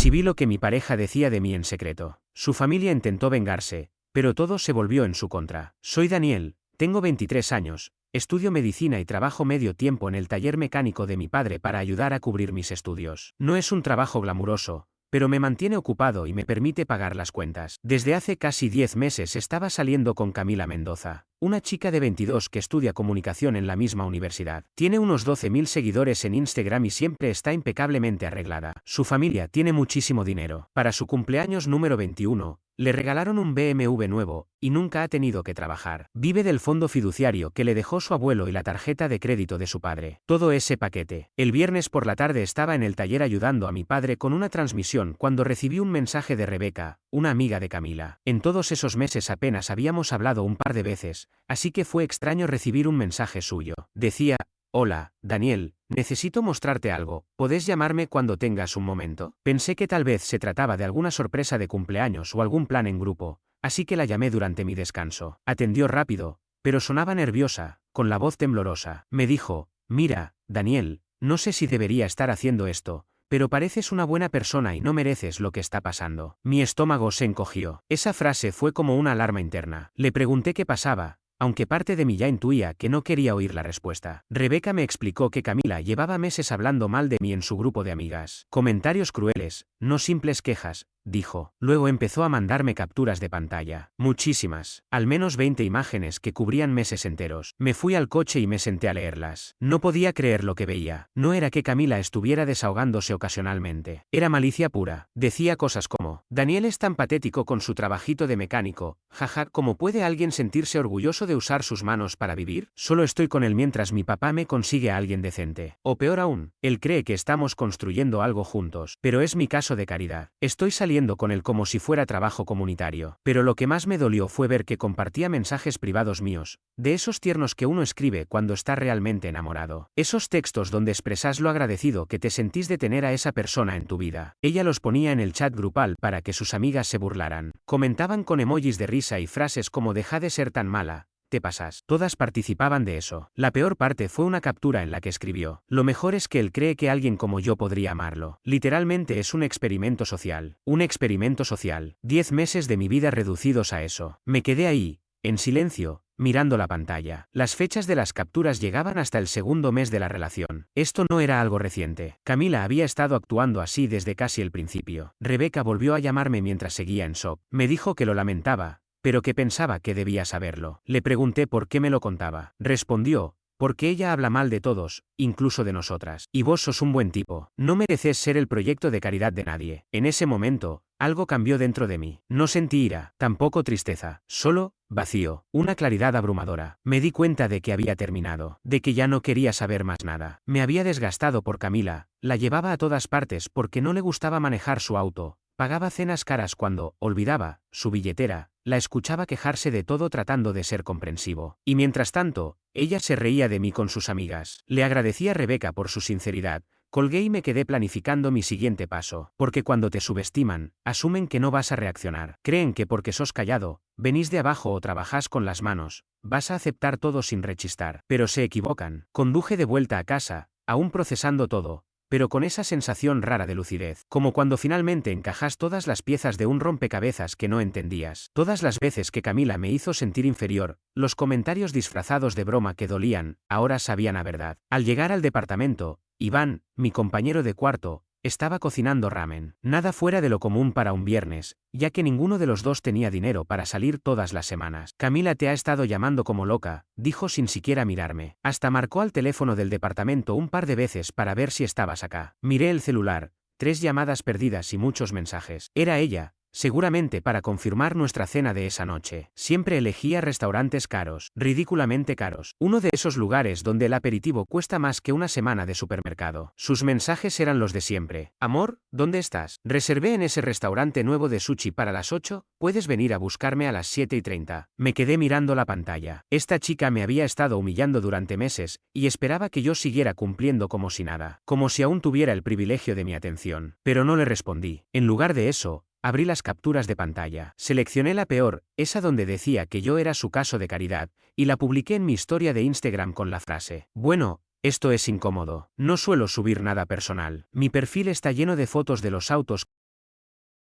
Si vi lo que mi pareja decía de mí en secreto. Su familia intentó vengarse, pero todo se volvió en su contra. Soy Daniel, tengo 23 años, estudio medicina y trabajo medio tiempo en el taller mecánico de mi padre para ayudar a cubrir mis estudios. No es un trabajo glamuroso, pero me mantiene ocupado y me permite pagar las cuentas. Desde hace casi 10 meses estaba saliendo con Camila Mendoza, una chica de 22 que estudia comunicación en la misma universidad. Tiene unos 12.000 seguidores en Instagram y siempre está impecablemente arreglada. Su familia tiene muchísimo dinero. Para su cumpleaños número 21, le regalaron un BMW nuevo, y nunca ha tenido que trabajar. Vive del fondo fiduciario que le dejó su abuelo y la tarjeta de crédito de su padre. Todo ese paquete. El viernes por la tarde estaba en el taller ayudando a mi padre con una transmisión cuando recibí un mensaje de Rebeca, una amiga de Camila. En todos esos meses apenas habíamos hablado un par de veces, así que fue extraño recibir un mensaje suyo. Decía: hola, Daniel, necesito mostrarte algo, ¿podés llamarme cuando tengas un momento? Pensé que tal vez se trataba de alguna sorpresa de cumpleaños o algún plan en grupo, así que la llamé durante mi descanso. Atendió rápido, pero sonaba nerviosa, con la voz temblorosa. Me dijo: mira, Daniel, no sé si debería estar haciendo esto, pero pareces una buena persona y no mereces lo que está pasando. Mi estómago se encogió. Esa frase fue como una alarma interna. Le pregunté qué pasaba, aunque parte de mí ya intuía que no quería oír la respuesta. Rebeca me explicó que Camila llevaba meses hablando mal de mí en su grupo de amigas. Comentarios crueles, no simples quejas, dijo. Luego empezó a mandarme capturas de pantalla. Muchísimas. Al menos 20 imágenes que cubrían meses enteros. Me fui al coche y me senté a leerlas. No podía creer lo que veía. No era que Camila estuviera desahogándose ocasionalmente. Era malicia pura. Decía cosas como: Daniel es tan patético con su trabajito de mecánico, jaja, ¿cómo puede alguien sentirse orgulloso de usar sus manos para vivir? Solo estoy con él mientras mi papá me consigue a alguien decente. O peor aún, él cree que estamos construyendo algo juntos, pero es mi caso de caridad. Estoy saliendo con él como si fuera trabajo comunitario. Pero lo que más me dolió fue ver que compartía mensajes privados míos, de esos tiernos que uno escribe cuando está realmente enamorado. Esos textos donde expresas lo agradecido que te sentís de tener a esa persona en tu vida. Ella los ponía en el chat grupal para que sus amigas se burlaran. Comentaban con emojis de risa y frases como: deja de ser tan mala, te pasas. Todas participaban de eso. La peor parte fue una captura en la que escribió: lo mejor es que él cree que alguien como yo podría amarlo. Literalmente es un experimento social. Un experimento social. 10 meses de mi vida reducidos a eso. Me quedé ahí, en silencio, mirando la pantalla. Las fechas de las capturas llegaban hasta el segundo mes de la relación. Esto no era algo reciente. Camila había estado actuando así desde casi el principio. Rebeca volvió a llamarme mientras seguía en shock. Me dijo que lo lamentaba, pero que pensaba que debía saberlo. Le pregunté por qué me lo contaba. Respondió: porque ella habla mal de todos, incluso de nosotras. Y vos sos un buen tipo. No mereces ser el proyecto de caridad de nadie. En ese momento, algo cambió dentro de mí. No sentí ira, tampoco tristeza, solo vacío, una claridad abrumadora. Me di cuenta de que había terminado, de que ya no quería saber más nada. Me había desgastado por Camila, la llevaba a todas partes porque no le gustaba manejar su auto, pagaba cenas caras cuando olvidaba su billetera, la escuchaba quejarse de todo tratando de ser comprensivo. Y mientras tanto, ella se reía de mí con sus amigas. Le agradecí a Rebeca por su sinceridad. Colgué y me quedé planificando mi siguiente paso. Porque cuando te subestiman, asumen que no vas a reaccionar. Creen que porque sos callado, venís de abajo o trabajás con las manos, vas a aceptar todo sin rechistar. Pero se equivocan. Conduje de vuelta a casa, aún procesando todo, pero con esa sensación rara de lucidez, como cuando finalmente encajas todas las piezas de un rompecabezas que no entendías. Todas las veces que Camila me hizo sentir inferior, los comentarios disfrazados de broma que dolían, ahora sabían a verdad. Al llegar al departamento, Iván, mi compañero de cuarto, estaba cocinando ramen. Nada fuera de lo común para un viernes, ya que ninguno de los dos tenía dinero para salir todas las semanas. Camila te ha estado llamando como loca, dijo sin siquiera mirarme. Hasta marcó al teléfono del departamento un par de veces para ver si estabas acá. Miré el celular, 3 llamadas perdidas y muchos mensajes. Era ella, seguramente para confirmar nuestra cena de esa noche. Siempre elegía restaurantes caros, ridículamente caros. Uno de esos lugares donde el aperitivo cuesta más que una semana de supermercado. Sus mensajes eran los de siempre. Amor, ¿dónde estás? Reservé en ese restaurante nuevo de sushi para las 8, ¿puedes venir a buscarme a las 7:30? Me quedé mirando la pantalla. Esta chica me había estado humillando durante meses, y esperaba que yo siguiera cumpliendo como si nada. Como si aún tuviera el privilegio de mi atención. Pero no le respondí. En lugar de eso, abrí las capturas de pantalla. Seleccioné la peor, esa donde decía que yo era su caso de caridad, y la publiqué en mi historia de Instagram con la frase: bueno, esto es incómodo. No suelo subir nada personal. Mi perfil está lleno de fotos de los autos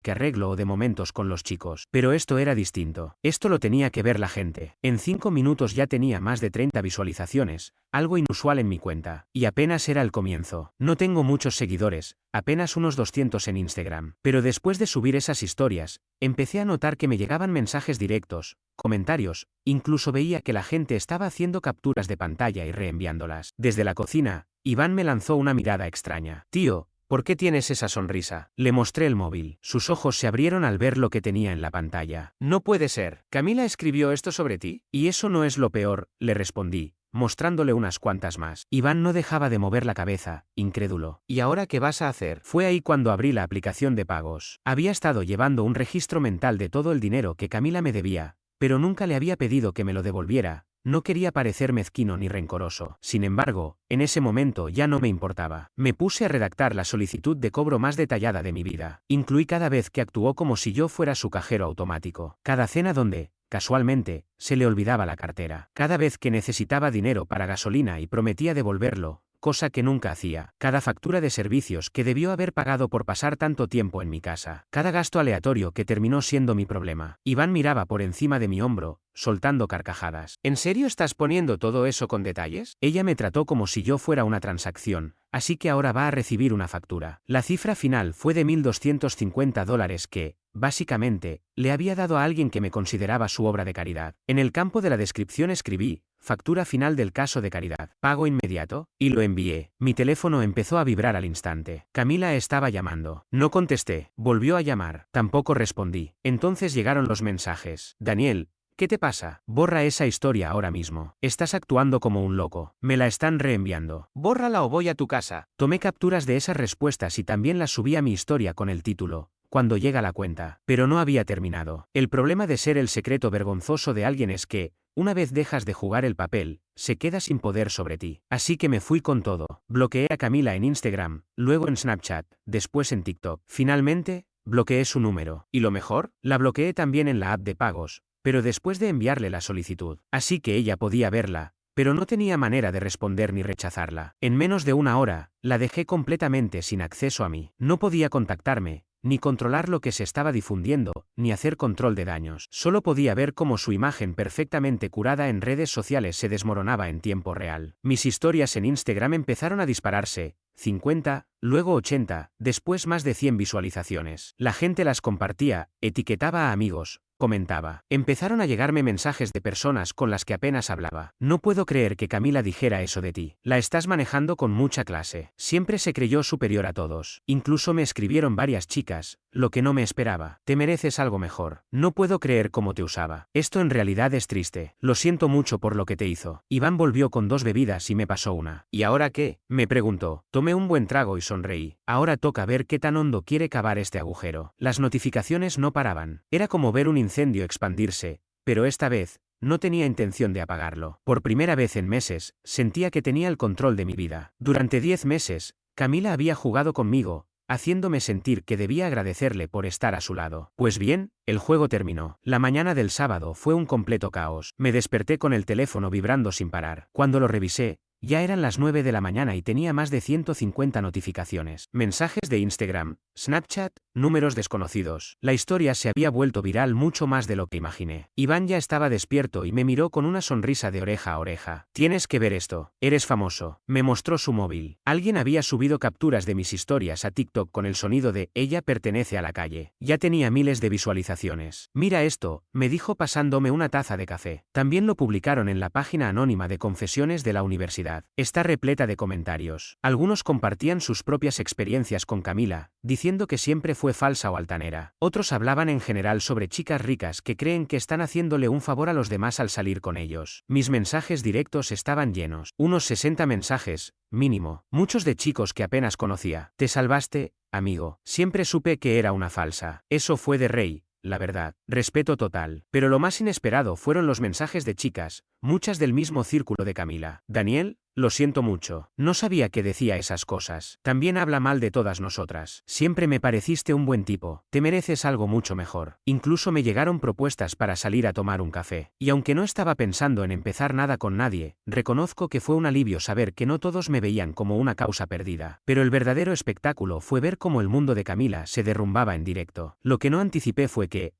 que arreglo o de momentos con los chicos. Pero esto era distinto. Esto lo tenía que ver la gente. En 5 minutos ya tenía más de 30 visualizaciones, algo inusual en mi cuenta. Y apenas era el comienzo. No tengo muchos seguidores, apenas unos 200 en Instagram. Pero después de subir esas historias, empecé a notar que me llegaban mensajes directos, comentarios, incluso veía que la gente estaba haciendo capturas de pantalla y reenviándolas. Desde la cocina, Iván me lanzó una mirada extraña. Tío, ¿por qué tienes esa sonrisa? Le mostré el móvil. Sus ojos se abrieron al ver lo que tenía en la pantalla. No puede ser. ¿Camila escribió esto sobre ti? Y eso no es lo peor, le respondí, mostrándole unas cuantas más. Iván no dejaba de mover la cabeza, incrédulo. ¿Y ahora qué vas a hacer? Fue ahí cuando abrí la aplicación de pagos. Había estado llevando un registro mental de todo el dinero que Camila me debía, pero nunca le había pedido que me lo devolviera. No quería parecer mezquino ni rencoroso. Sin embargo, en ese momento ya no me importaba. Me puse a redactar la solicitud de cobro más detallada de mi vida. Incluí cada vez que actuó como si yo fuera su cajero automático. Cada cena donde, casualmente, se le olvidaba la cartera. Cada vez que necesitaba dinero para gasolina y prometía devolverlo, cosa que nunca hacía. Cada factura de servicios que debió haber pagado por pasar tanto tiempo en mi casa. Cada gasto aleatorio que terminó siendo mi problema. Iván miraba por encima de mi hombro, soltando carcajadas. ¿En serio estás poniendo todo eso con detalles? Ella me trató como si yo fuera una transacción, así que ahora va a recibir una factura. La cifra final fue de $1.250 que, básicamente, le había dado a alguien que me consideraba su obra de caridad. En el campo de la descripción escribí: factura final del caso de caridad. Pago inmediato, y lo envié. Mi teléfono empezó a vibrar al instante. Camila estaba llamando. No contesté. Volvió a llamar. Tampoco respondí. Entonces llegaron los mensajes. Daniel, ¿qué te pasa? Borra esa historia ahora mismo. Estás actuando como un loco. Me la están reenviando. Bórrala o voy a tu casa. Tomé capturas de esas respuestas y también las subí a mi historia con el título: cuando llega la cuenta. Pero no había terminado. El problema de ser el secreto vergonzoso de alguien es que, una vez dejas de jugar el papel, se queda sin poder sobre ti. Así que me fui con todo. Bloqueé a Camila en Instagram, luego en Snapchat, después en TikTok. Finalmente, bloqueé su número. ¿Y lo mejor? La bloqueé también en la app de pagos, pero después de enviarle la solicitud. Así que ella podía verla, pero no tenía manera de responder ni rechazarla. En menos de una hora, la dejé completamente sin acceso a mí. No podía contactarme, ni controlar lo que se estaba difundiendo, ni hacer control de daños. Solo podía ver cómo su imagen perfectamente curada en redes sociales se desmoronaba en tiempo real. Mis historias en Instagram empezaron a dispararse: 50, luego 80, después más de 100 visualizaciones. La gente las compartía, etiquetaba a amigos, comentaba. Empezaron a llegarme mensajes de personas con las que apenas hablaba. No puedo creer que Camila dijera eso de ti. La estás manejando con mucha clase. Siempre se creyó superior a todos. Incluso me escribieron varias chicas, lo que no me esperaba. Te mereces algo mejor. No puedo creer cómo te usaba. Esto en realidad es triste. Lo siento mucho por lo que te hizo. Iván volvió con 2 bebidas y me pasó una. ¿Y ahora qué? Me preguntó. Tomé un buen trago y sonreí. Ahora toca ver qué tan hondo quiere cavar este agujero. Las notificaciones no paraban. Era como ver un incendio expandirse, pero esta vez, no tenía intención de apagarlo. Por primera vez en meses, sentía que tenía el control de mi vida. Durante 10 meses, Camila había jugado conmigo, haciéndome sentir que debía agradecerle por estar a su lado. Pues bien, el juego terminó. La mañana del sábado fue un completo caos. Me desperté con el teléfono vibrando sin parar. Cuando lo revisé, ya eran las 9 de la mañana y tenía más de 150 notificaciones. Mensajes de Instagram, Snapchat, números desconocidos. La historia se había vuelto viral mucho más de lo que imaginé. Iván ya estaba despierto y me miró con una sonrisa de oreja a oreja. Tienes que ver esto. Eres famoso. Me mostró su móvil. Alguien había subido capturas de mis historias a TikTok con el sonido de "Ella pertenece a la calle". Ya tenía miles de visualizaciones. Mira esto, me dijo pasándome una taza de café. También lo publicaron en la página anónima de confesiones de la universidad. Está repleta de comentarios. Algunos compartían sus propias experiencias con Camila, diciendo que siempre fue falsa o altanera. Otros hablaban en general sobre chicas ricas que creen que están haciéndole un favor a los demás al salir con ellos. Mis mensajes directos estaban llenos. Unos 60 mensajes, mínimo. Muchos de chicos que apenas conocía. Te salvaste, amigo. Siempre supe que era una falsa. Eso fue de Rey. La verdad, respeto total. Pero lo más inesperado fueron los mensajes de chicas, muchas del mismo círculo de Camila. Daniel, lo siento mucho. No sabía que decía esas cosas. También habla mal de todas nosotras. Siempre me pareciste un buen tipo. Te mereces algo mucho mejor. Incluso me llegaron propuestas para salir a tomar un café. Y aunque no estaba pensando en empezar nada con nadie, reconozco que fue un alivio saber que no todos me veían como una causa perdida. Pero el verdadero espectáculo fue ver cómo el mundo de Camila se derrumbaba en directo. Lo que no anticipé fue que,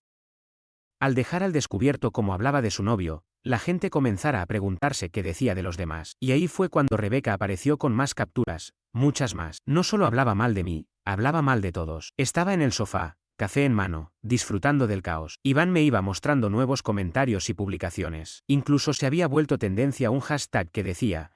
al dejar al descubierto cómo hablaba de su novio, la gente comenzara a preguntarse qué decía de los demás. Y ahí fue cuando Rebeca apareció con más capturas, muchas más. No solo hablaba mal de mí, hablaba mal de todos. Estaba en el sofá, café en mano, disfrutando del caos. Iván me iba mostrando nuevos comentarios y publicaciones. Incluso se había vuelto tendencia un hashtag que decía,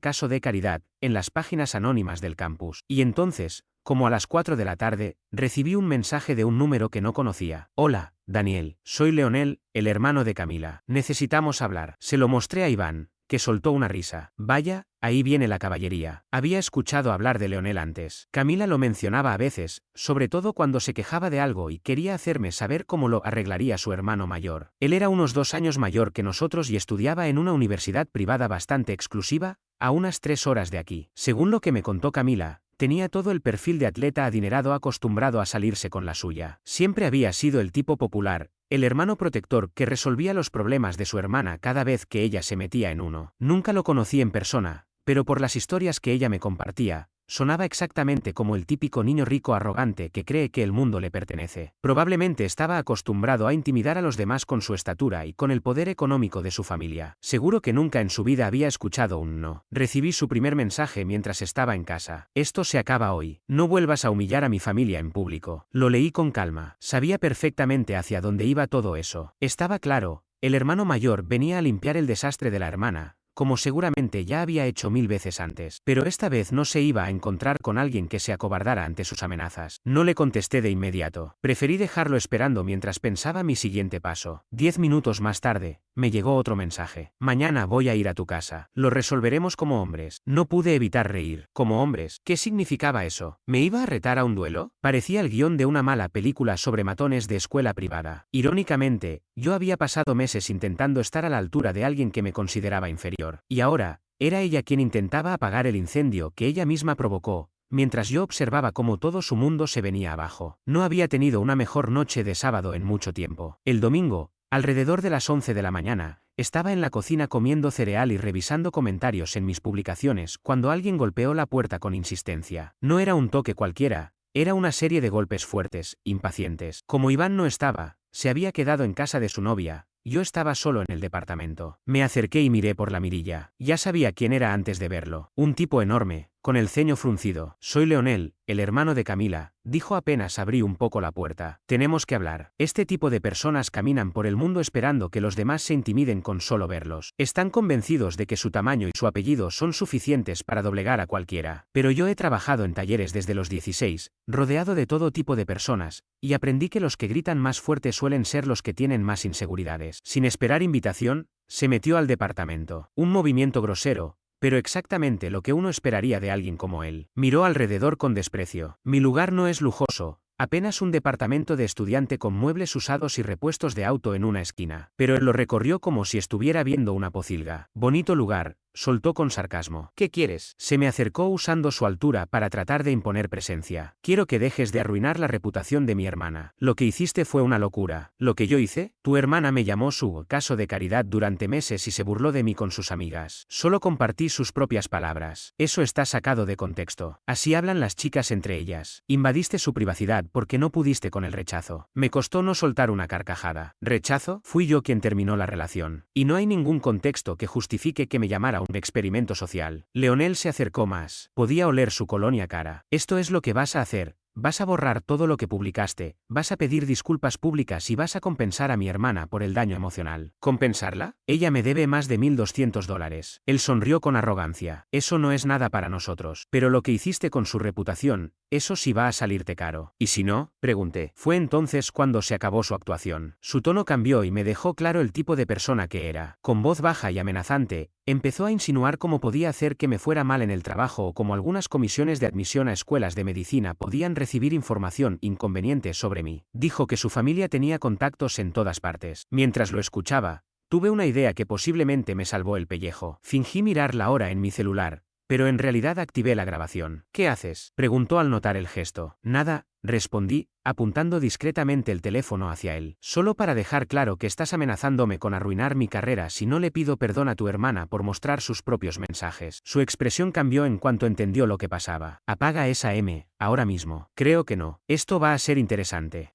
#caso de caridad, en las páginas anónimas del campus. Y entonces, como a las 4 de la tarde, recibí un mensaje de un número que no conocía. Hola, Daniel, soy Leonel, el hermano de Camila. Necesitamos hablar. Se lo mostré a Iván, que soltó una risa. Vaya, ahí viene la caballería. Había escuchado hablar de Leonel antes. Camila lo mencionaba a veces, sobre todo cuando se quejaba de algo y quería hacerme saber cómo lo arreglaría su hermano mayor. Él era unos 2 años mayor que nosotros y estudiaba en una universidad privada bastante exclusiva, a unas 3 horas de aquí. Según lo que me contó Camila, tenía todo el perfil de atleta adinerado acostumbrado a salirse con la suya. Siempre había sido el tipo popular, el hermano protector que resolvía los problemas de su hermana cada vez que ella se metía en uno. Nunca lo conocí en persona, pero por las historias que ella me compartía, sonaba exactamente como el típico niño rico arrogante que cree que el mundo le pertenece. Probablemente estaba acostumbrado a intimidar a los demás con su estatura y con el poder económico de su familia. Seguro que nunca en su vida había escuchado un no. Recibí su primer mensaje mientras estaba en casa. Esto se acaba hoy. No vuelvas a humillar a mi familia en público. Lo leí con calma. Sabía perfectamente hacia dónde iba todo eso. Estaba claro, el hermano mayor venía a limpiar el desastre de la hermana, como seguramente ya había hecho 1000 veces antes. Pero esta vez no se iba a encontrar con alguien que se acobardara ante sus amenazas. No le contesté de inmediato. Preferí dejarlo esperando mientras pensaba mi siguiente paso. 10 minutos más tarde, me llegó otro mensaje. Mañana voy a ir a tu casa. Lo resolveremos como hombres. No pude evitar reír. ¿Como hombres? ¿Qué significaba eso? ¿Me iba a retar a un duelo? Parecía el guión de una mala película sobre matones de escuela privada. Irónicamente, yo había pasado meses intentando estar a la altura de alguien que me consideraba inferior. Y ahora, era ella quien intentaba apagar el incendio que ella misma provocó, mientras yo observaba cómo todo su mundo se venía abajo. No había tenido una mejor noche de sábado en mucho tiempo. El domingo, alrededor de las 11 de la mañana, estaba en la cocina comiendo cereal y revisando comentarios en mis publicaciones cuando alguien golpeó la puerta con insistencia. No era un toque cualquiera, era una serie de golpes fuertes, impacientes. Como Iván no estaba, se había quedado en casa de su novia, yo estaba solo en el departamento. Me acerqué y miré por la mirilla. Ya sabía quién era antes de verlo. Un tipo enorme, con el ceño fruncido. Soy Leonel, el hermano de Camila, dijo apenas abrí un poco la puerta. Tenemos que hablar. Este tipo de personas caminan por el mundo esperando que los demás se intimiden con solo verlos. Están convencidos de que su tamaño y su apellido son suficientes para doblegar a cualquiera. Pero yo he trabajado en talleres desde los 16, rodeado de todo tipo de personas, y aprendí que los que gritan más fuerte suelen ser los que tienen más inseguridades. Sin esperar invitación, se metió al departamento. Un movimiento grosero, pero exactamente lo que uno esperaría de alguien como él. Miró alrededor con desprecio. Mi lugar no es lujoso, apenas un departamento de estudiante con muebles usados y repuestos de auto en una esquina. Pero él lo recorrió como si estuviera viendo una pocilga. Bonito lugar, soltó con sarcasmo. ¿Qué quieres? Se me acercó usando su altura para tratar de imponer presencia. Quiero que dejes de arruinar la reputación de mi hermana. Lo que hiciste fue una locura. ¿Lo que yo hice? Tu hermana me llamó su caso de caridad durante meses y se burló de mí con sus amigas. Solo compartí sus propias palabras. Eso está sacado de contexto. Así hablan las chicas entre ellas. Invadiste su privacidad porque no pudiste con el rechazo. Me costó no soltar una carcajada. ¿Rechazo? Fui yo quien terminó la relación. Y no hay ningún contexto que justifique que me llamara un experimento social. Leonel se acercó más. Podía oler su colonia cara. Esto es lo que vas a hacer. Vas a borrar todo lo que publicaste, vas a pedir disculpas públicas y vas a compensar a mi hermana por el daño emocional. ¿Compensarla? Ella me debe más de $1200. Él sonrió con arrogancia. Eso no es nada para nosotros. Pero lo que hiciste con su reputación, eso sí va a salirte caro. ¿Y si no? Pregunté. Fue entonces cuando se acabó su actuación. Su tono cambió y me dejó claro el tipo de persona que era. Con voz baja y amenazante, empezó a insinuar cómo podía hacer que me fuera mal en el trabajo o cómo algunas comisiones de admisión a escuelas de medicina podían recibir información inconveniente sobre mí. Dijo que su familia tenía contactos en todas partes. Mientras lo escuchaba, Tuve una idea que posiblemente me salvó el pellejo. Fingí mirar la hora en mi celular, pero en realidad activé la grabación. ¿Qué haces?, preguntó al notar el gesto. Nada, respondí, apuntando discretamente el teléfono hacia él. Solo para dejar claro que estás amenazándome con arruinar mi carrera si no le pido perdón a tu hermana por mostrar sus propios mensajes. Su expresión cambió en cuanto entendió lo que pasaba. Apaga esa M, ahora mismo. Creo que no. Esto va a ser interesante.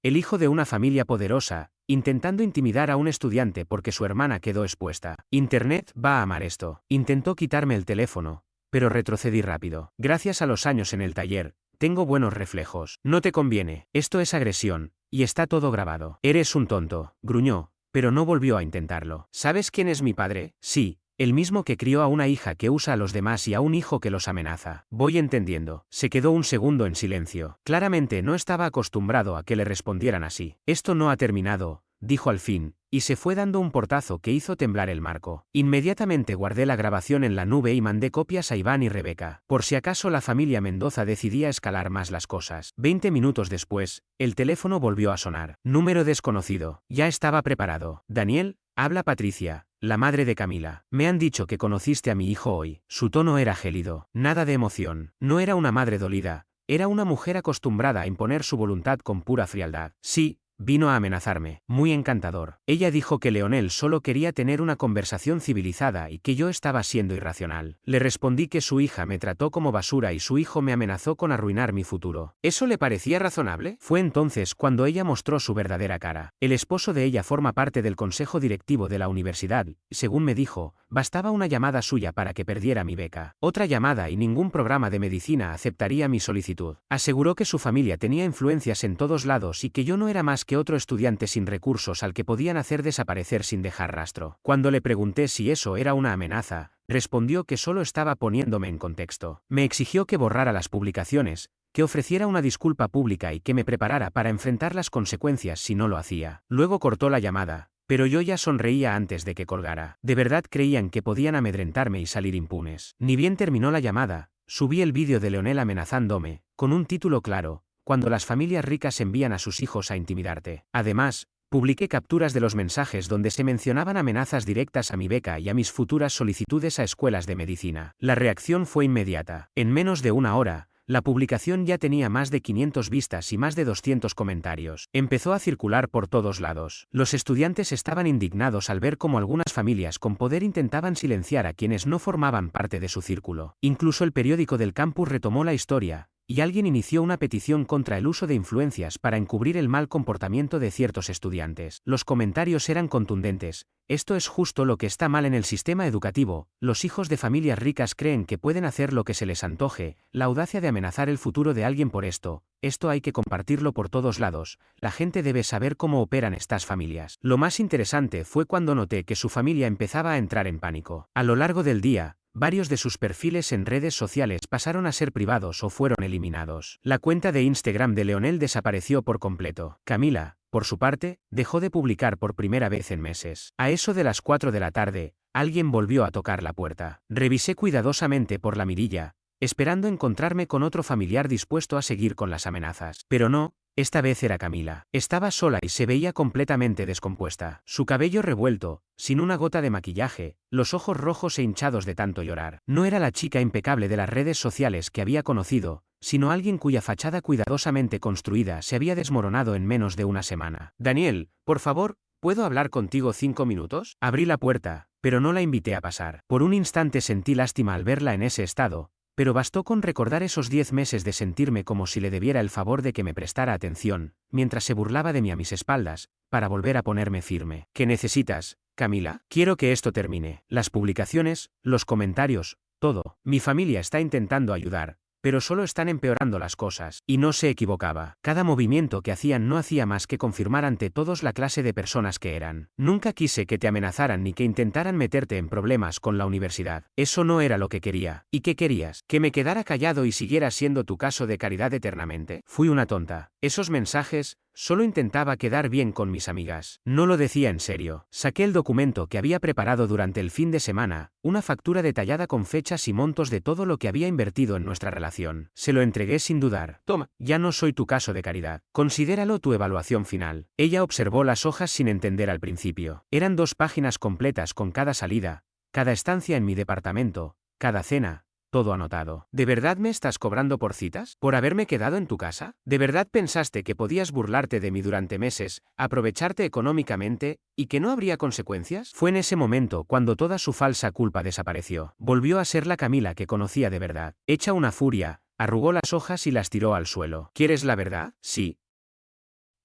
El hijo de una familia poderosa, intentando intimidar a un estudiante porque su hermana quedó expuesta. Internet va a amar esto. Intentó quitarme el teléfono, pero retrocedí rápido. Gracias a los años en el taller, tengo buenos reflejos. No te conviene. Esto es agresión, y está todo grabado. Eres un tonto, gruñó, pero no volvió a intentarlo. ¿Sabes quién es mi padre? Sí. El mismo que crió a una hija que usa a los demás y a un hijo que los amenaza. Voy entendiendo. Se quedó un segundo en silencio. Claramente no estaba acostumbrado a que le respondieran así. Esto no ha terminado, dijo al fin, y se fue dando un portazo que hizo temblar el marco. Inmediatamente guardé la grabación en la nube y mandé copias a Iván y Rebeca, por si acaso la familia Mendoza decidía escalar más las cosas. 20 minutos después, el teléfono volvió a sonar. Número desconocido. Ya estaba preparado. Daniel, habla Patricia, la madre de Camila. Me han dicho que conociste a mi hijo hoy. Su tono era gélido. Nada de emoción. No era una madre dolida. Era una mujer acostumbrada a imponer su voluntad con pura frialdad. Sí. Vino a amenazarme. Muy encantador. Ella dijo que Leonel solo quería tener una conversación civilizada y que yo estaba siendo irracional. Le respondí que su hija me trató como basura y su hijo me amenazó con arruinar mi futuro. ¿Eso le parecía razonable? Fue entonces cuando ella mostró su verdadera cara. El esposo de ella forma parte del consejo directivo de la universidad, y, según me dijo, bastaba una llamada suya para que perdiera mi beca. Otra llamada y ningún programa de medicina aceptaría mi solicitud. Aseguró que su familia tenía influencias en todos lados y que yo no era más que otro estudiante sin recursos al que podían hacer desaparecer sin dejar rastro. Cuando le pregunté si eso era una amenaza, respondió que solo estaba poniéndome en contexto. Me exigió que borrara las publicaciones, que ofreciera una disculpa pública y que me preparara para enfrentar las consecuencias si no lo hacía. Luego cortó la llamada, pero yo ya sonreía antes de que colgara. De verdad creían que podían amedrentarme y salir impunes. Ni bien terminó la llamada, subí el vídeo de Leonel amenazándome, con un título claro: cuando las familias ricas envían a sus hijos a intimidarte. Además, publiqué capturas de los mensajes donde se mencionaban amenazas directas a mi beca y a mis futuras solicitudes a escuelas de medicina. La reacción fue inmediata. En menos de una hora, la publicación ya tenía más de 500 vistas y más de 200 comentarios. Empezó a circular por todos lados. Los estudiantes estaban indignados al ver cómo algunas familias con poder intentaban silenciar a quienes no formaban parte de su círculo. Incluso el periódico del campus retomó la historia, y alguien inició una petición contra el uso de influencias para encubrir el mal comportamiento de ciertos estudiantes. Los comentarios eran contundentes: esto es justo lo que está mal en el sistema educativo, los hijos de familias ricas creen que pueden hacer lo que se les antoje, la audacia de amenazar el futuro de alguien por esto hay que compartirlo por todos lados, la gente debe saber cómo operan estas familias. Lo más interesante fue cuando noté que su familia empezaba a entrar en pánico. A lo largo del día, varios de sus perfiles en redes sociales pasaron a ser privados o fueron eliminados. La cuenta de Instagram de Leonel desapareció por completo. Camila, por su parte, dejó de publicar por primera vez en meses. A eso de las 4 de la tarde, alguien volvió a tocar la puerta. Revisé cuidadosamente por la mirilla, esperando encontrarme con otro familiar dispuesto a seguir con las amenazas. Pero no. Esta vez era Camila. Estaba sola y se veía completamente descompuesta. Su cabello revuelto, sin una gota de maquillaje, los ojos rojos e hinchados de tanto llorar. No era la chica impecable de las redes sociales que había conocido, sino alguien cuya fachada cuidadosamente construida se había desmoronado en menos de una semana. Daniel, por favor, ¿puedo hablar contigo 5 minutos? Abrí la puerta, pero no la invité a pasar. Por un instante sentí lástima al verla en ese estado, pero bastó con recordar esos 10 meses de sentirme como si le debiera el favor de que me prestara atención, mientras se burlaba de mí a mis espaldas, para volver a ponerme firme. ¿Qué necesitas, Camila? Quiero que esto termine. Las publicaciones, los comentarios, todo. Mi familia está intentando ayudar, pero solo están empeorando las cosas. Y no se equivocaba. Cada movimiento que hacían no hacía más que confirmar ante todos la clase de personas que eran. Nunca quise que te amenazaran ni que intentaran meterte en problemas con la universidad. Eso no era lo que quería. ¿Y qué querías? ¿Que me quedara callado y siguiera siendo tu caso de caridad eternamente? Fui una tonta. Esos mensajes, Solo intentaba quedar bien con mis amigas. No lo decía en serio. Saqué el documento que había preparado durante el fin de semana, una factura detallada con fechas y montos de todo lo que había invertido en nuestra relación. Se lo entregué sin dudar. Toma, ya no soy tu caso de caridad. Considéralo tu evaluación final. Ella observó las hojas sin entender al principio. Eran 2 páginas completas con cada salida, cada estancia en mi departamento, cada cena. Todo anotado. ¿De verdad me estás cobrando por citas? ¿Por haberme quedado en tu casa? ¿De verdad pensaste que podías burlarte de mí durante meses, aprovecharte económicamente, y que no habría consecuencias? Fue en ese momento cuando toda su falsa culpa desapareció. Volvió a ser la Camila que conocía de verdad. Hecha una furia, arrugó las hojas y las tiró al suelo. ¿Quieres la verdad? Sí.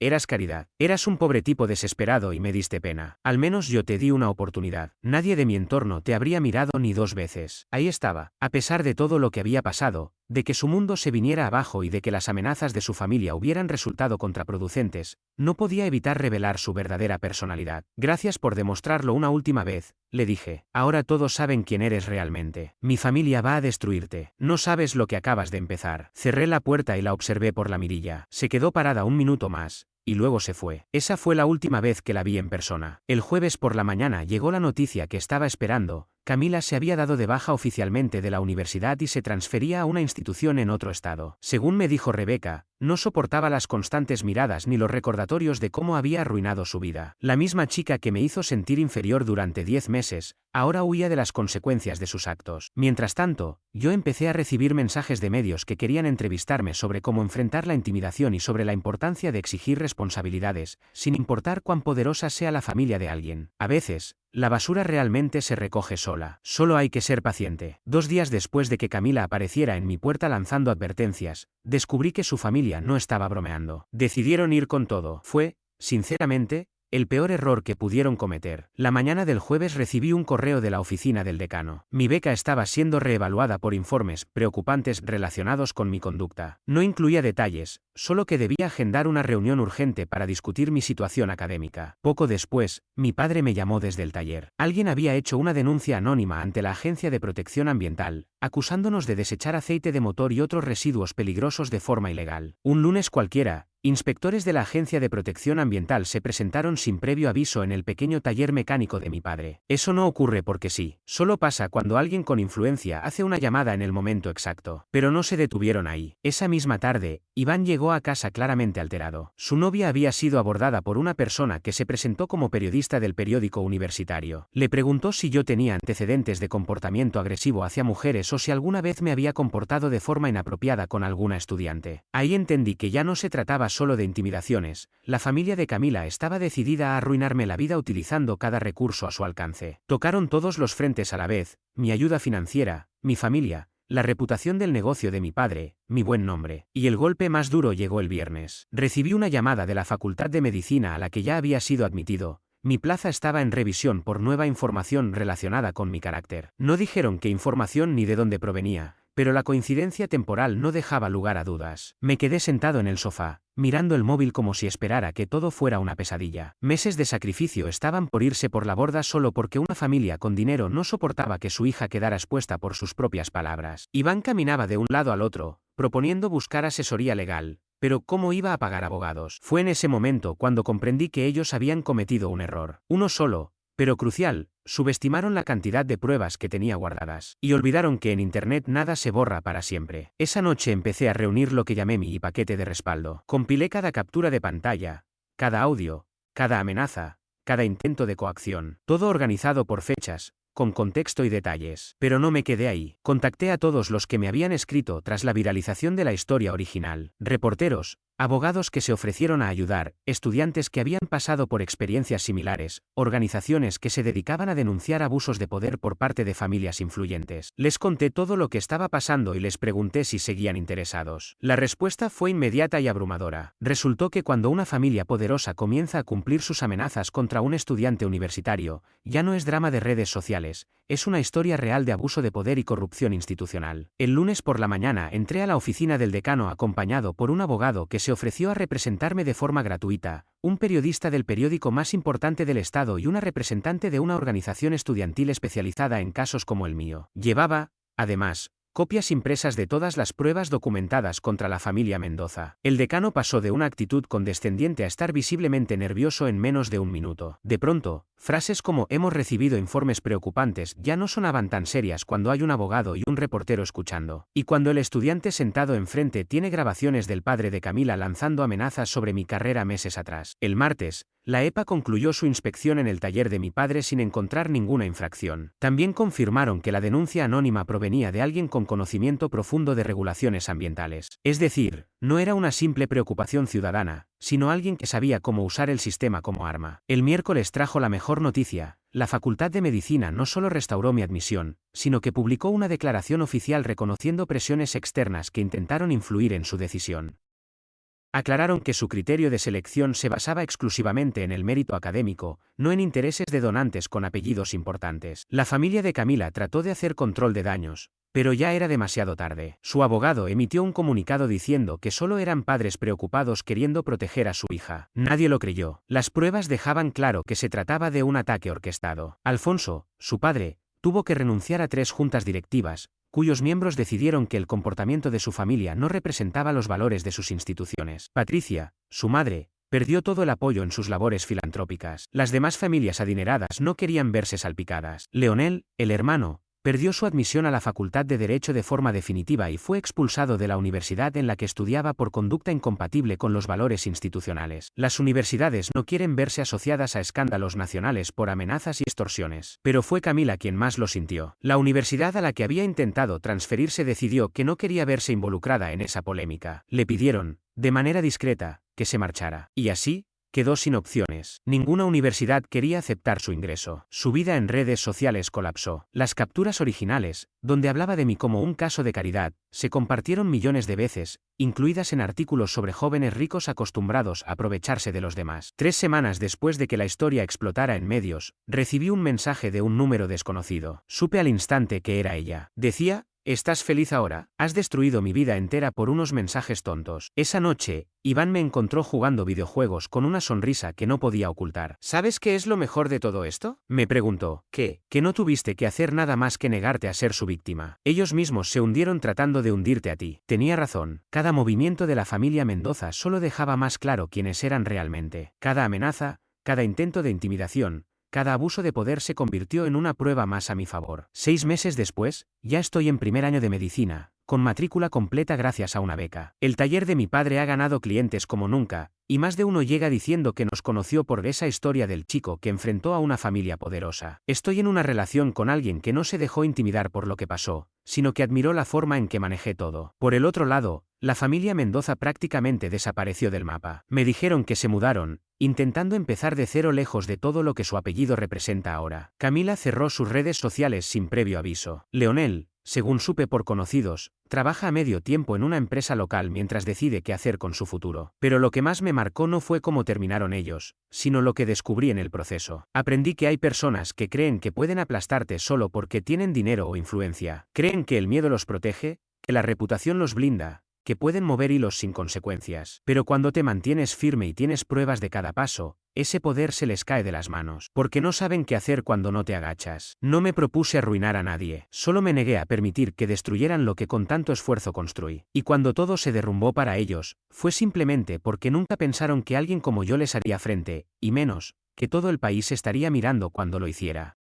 Eras caridad. Eras un pobre tipo desesperado y me diste pena. Al menos yo te di una oportunidad. Nadie de mi entorno te habría mirado ni 2 veces. Ahí estaba. A pesar de todo lo que había pasado, de que su mundo se viniera abajo y de que las amenazas de su familia hubieran resultado contraproducentes, no podía evitar revelar su verdadera personalidad. Gracias por demostrarlo una última vez, le dije. Ahora todos saben quién eres realmente. Mi familia va a destruirte. No sabes lo que acabas de empezar. Cerré la puerta y la observé por la mirilla. Se quedó parada un minuto más, y luego se fue. Esa fue la última vez que la vi en persona. El jueves por la mañana llegó la noticia que estaba esperando. Camila se había dado de baja oficialmente de la universidad y se transfería a una institución en otro estado. Según me dijo Rebeca, no soportaba las constantes miradas ni los recordatorios de cómo había arruinado su vida. La misma chica que me hizo sentir inferior durante 10 meses, ahora huía de las consecuencias de sus actos. Mientras tanto, yo empecé a recibir mensajes de medios que querían entrevistarme sobre cómo enfrentar la intimidación y sobre la importancia de exigir responsabilidades, sin importar cuán poderosa sea la familia de alguien. A veces, la basura realmente se recoge sola. Solo hay que ser paciente. 2 días después de que Camila apareciera en mi puerta lanzando advertencias, descubrí que su familia no estaba bromeando. Decidieron ir con todo. Fue, sinceramente, el peor error que pudieron cometer. La mañana del jueves recibí un correo de la oficina del decano. Mi beca estaba siendo reevaluada por informes preocupantes relacionados con mi conducta. No incluía detalles, solo que debía agendar una reunión urgente para discutir mi situación académica. Poco después, mi padre me llamó desde el taller. Alguien había hecho una denuncia anónima ante la Agencia de Protección Ambiental, acusándonos de desechar aceite de motor y otros residuos peligrosos de forma ilegal. Un lunes cualquiera, inspectores de la Agencia de Protección Ambiental se presentaron sin previo aviso en el pequeño taller mecánico de mi padre. Eso no ocurre porque sí. Solo pasa cuando alguien con influencia hace una llamada en el momento exacto. Pero no se detuvieron ahí. Esa misma tarde, Iván llegó a casa claramente alterado. Su novia había sido abordada por una persona que se presentó como periodista del periódico universitario. Le preguntó si yo tenía antecedentes de comportamiento agresivo hacia mujeres o si alguna vez me había comportado de forma inapropiada con alguna estudiante. Ahí entendí que ya no se trataba solo de intimidaciones. La familia de Camila estaba decidida a arruinarme la vida utilizando cada recurso a su alcance. Tocaron todos los frentes a la vez: mi ayuda financiera, mi familia, la reputación del negocio de mi padre, mi buen nombre. Y el golpe más duro llegó el viernes. Recibí una llamada de la Facultad de Medicina a la que ya había sido admitido. Mi plaza estaba en revisión por nueva información relacionada con mi carácter. No dijeron qué información ni de dónde provenía, pero la coincidencia temporal no dejaba lugar a dudas. Me quedé sentado en el sofá, mirando el móvil como si esperara que todo fuera una pesadilla. Meses de sacrificio estaban por irse por la borda solo porque una familia con dinero no soportaba que su hija quedara expuesta por sus propias palabras. Iván caminaba de un lado al otro, proponiendo buscar asesoría legal. Pero ¿cómo iba a pagar abogados? Fue en ese momento cuando comprendí que ellos habían cometido un error. Uno solo, pero crucial: subestimaron la cantidad de pruebas que tenía guardadas. Y olvidaron que en Internet nada se borra para siempre. Esa noche empecé a reunir lo que llamé mi paquete de respaldo. Compilé cada captura de pantalla, cada audio, cada amenaza, cada intento de coacción. Todo organizado por fechas, con contexto y detalles. Pero no me quedé ahí. Contacté a todos los que me habían escrito tras la viralización de la historia original. Reporteros, abogados que se ofrecieron a ayudar, estudiantes que habían pasado por experiencias similares, organizaciones que se dedicaban a denunciar abusos de poder por parte de familias influyentes. Les conté todo lo que estaba pasando y les pregunté si seguían interesados. La respuesta fue inmediata y abrumadora. Resultó que cuando una familia poderosa comienza a cumplir sus amenazas contra un estudiante universitario, ya no es drama de redes sociales, es una historia real de abuso de poder y corrupción institucional. El lunes por la mañana entré a la oficina del decano acompañado por un abogado que se ofreció a representarme de forma gratuita, un periodista del periódico más importante del estado y una representante de una organización estudiantil especializada en casos como el mío. Llevaba, además, copias impresas de todas las pruebas documentadas contra la familia Mendoza. El decano pasó de una actitud condescendiente a estar visiblemente nervioso en menos de un minuto. De pronto, frases como "hemos recibido informes preocupantes" ya no sonaban tan serias cuando hay un abogado y un reportero escuchando. Y cuando el estudiante sentado enfrente tiene grabaciones del padre de Camila lanzando amenazas sobre mi carrera meses atrás. El martes, la EPA concluyó su inspección en el taller de mi padre sin encontrar ninguna infracción. También confirmaron que la denuncia anónima provenía de alguien con conocimiento profundo de regulaciones ambientales. Es decir, no era una simple preocupación ciudadana, sino alguien que sabía cómo usar el sistema como arma. El miércoles trajo la mejor noticia: la Facultad de Medicina no solo restauró mi admisión, sino que publicó una declaración oficial reconociendo presiones externas que intentaron influir en su decisión. Aclararon que su criterio de selección se basaba exclusivamente en el mérito académico, no en intereses de donantes con apellidos importantes. La familia de Camila trató de hacer control de daños, pero ya era demasiado tarde. Su abogado emitió un comunicado diciendo que solo eran padres preocupados queriendo proteger a su hija. Nadie lo creyó. Las pruebas dejaban claro que se trataba de un ataque orquestado. Alfonso, su padre, tuvo que renunciar a 3 juntas directivas, cuyos miembros decidieron que el comportamiento de su familia no representaba los valores de sus instituciones. Patricia, su madre, perdió todo el apoyo en sus labores filantrópicas. Las demás familias adineradas no querían verse salpicadas. Leonel, el hermano, perdió su admisión a la Facultad de Derecho de forma definitiva y fue expulsado de la universidad en la que estudiaba por conducta incompatible con los valores institucionales. Las universidades no quieren verse asociadas a escándalos nacionales por amenazas y extorsiones. Pero fue Camila quien más lo sintió. La universidad a la que había intentado transferirse decidió que no quería verse involucrada en esa polémica. Le pidieron, de manera discreta, que se marchara. Y así, quedó sin opciones. Ninguna universidad quería aceptar su ingreso. Su vida en redes sociales colapsó. Las capturas originales, donde hablaba de mí como un caso de caridad, se compartieron millones de veces, incluidas en artículos sobre jóvenes ricos acostumbrados a aprovecharse de los demás. 3 semanas después de que la historia explotara en medios, recibí un mensaje de un número desconocido. Supe al instante que era ella. Decía: ¿estás feliz ahora? Has destruido mi vida entera por unos mensajes tontos. Esa noche, Iván me encontró jugando videojuegos con una sonrisa que no podía ocultar. ¿Sabes qué es lo mejor de todo esto? Me preguntó. ¿Qué? Que no tuviste que hacer nada más que negarte a ser su víctima. Ellos mismos se hundieron tratando de hundirte a ti. Tenía razón. Cada movimiento de la familia Mendoza solo dejaba más claro quiénes eran realmente. Cada amenaza, cada intento de intimidación, cada abuso de poder se convirtió en una prueba más a mi favor. 6 meses después, ya estoy en primer año de medicina, con matrícula completa gracias a una beca. El taller de mi padre ha ganado clientes como nunca, y más de uno llega diciendo que nos conoció por esa historia del chico que enfrentó a una familia poderosa. Estoy en una relación con alguien que no se dejó intimidar por lo que pasó, sino que admiró la forma en que manejé todo. Por el otro lado, la familia Mendoza prácticamente desapareció del mapa. Me dijeron que se mudaron, intentando empezar de cero lejos de todo lo que su apellido representa ahora. Camila cerró sus redes sociales sin previo aviso. Leonel, según supe por conocidos, trabaja a medio tiempo en una empresa local mientras decide qué hacer con su futuro. Pero lo que más me marcó no fue cómo terminaron ellos, sino lo que descubrí en el proceso. Aprendí que hay personas que creen que pueden aplastarte solo porque tienen dinero o influencia. Creen que el miedo los protege, que la reputación los blinda, que pueden mover hilos sin consecuencias. Pero cuando te mantienes firme y tienes pruebas de cada paso, ese poder se les cae de las manos, porque no saben qué hacer cuando no te agachas. No me propuse arruinar a nadie, solo me negué a permitir que destruyeran lo que con tanto esfuerzo construí. Y cuando todo se derrumbó para ellos, fue simplemente porque nunca pensaron que alguien como yo les haría frente, y menos, que todo el país estaría mirando cuando lo hiciera.